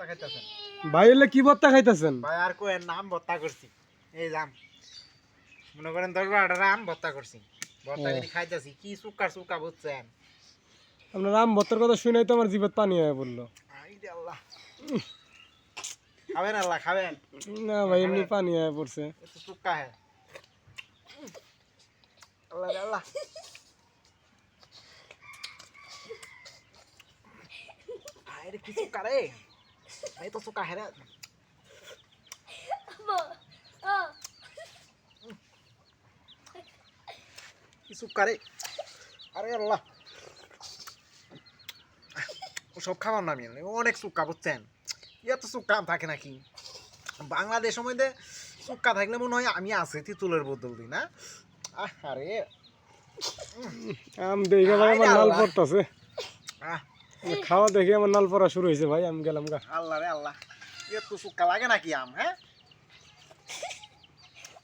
ভর্তা খাইতেছেন? ভাই এলে কি ভর্তা খাইতেছেন? ভাই আর কোয়ের নাম ভর্তা করছি। এই জাম মনে করেন 10-12টা আম ভর্তা করছি। ভর্তা করে খাইতেছি, কি সুক্কা সুক্কা বুঝছেন? আপনার আম ভর্তার কথা শুনেই তো আমার জিভে পানি হয়ে পড়লো। আইরে আল্লাহ, খাবেন আল্লাহ খাবেন? না ভাই এমনি পানি হয়ে পড়ছে। একটু সুক্কা হ্যাঁ। আল্লাহ রে আল্লাহ, আরে কি সুক্কা রে, এই তো সুক্কা হ্যাঁ রে। কি সুক্কা রে, আরে আল্লাহ, সব খাবার না আমি অনেক সুক্কা বুঝছেন? এত সুক্কা আম থাকে নাকি বাংলাদেশের মধ্যে? সুক্কা থাকলে মনে হয় আমি আছি তিতুলের বোতল দিই না। আরে আম দেখে ভাই আমার নাল পড়তেছে, আহ খাওয়া দেখে আমার নাল পড়া শুরু হয়েছে ভাই, আমি গেলাম গা। আল্লাহ রে আল্লাহ, এত সুক্কা লাগে নাকি আম হ্যাঁ?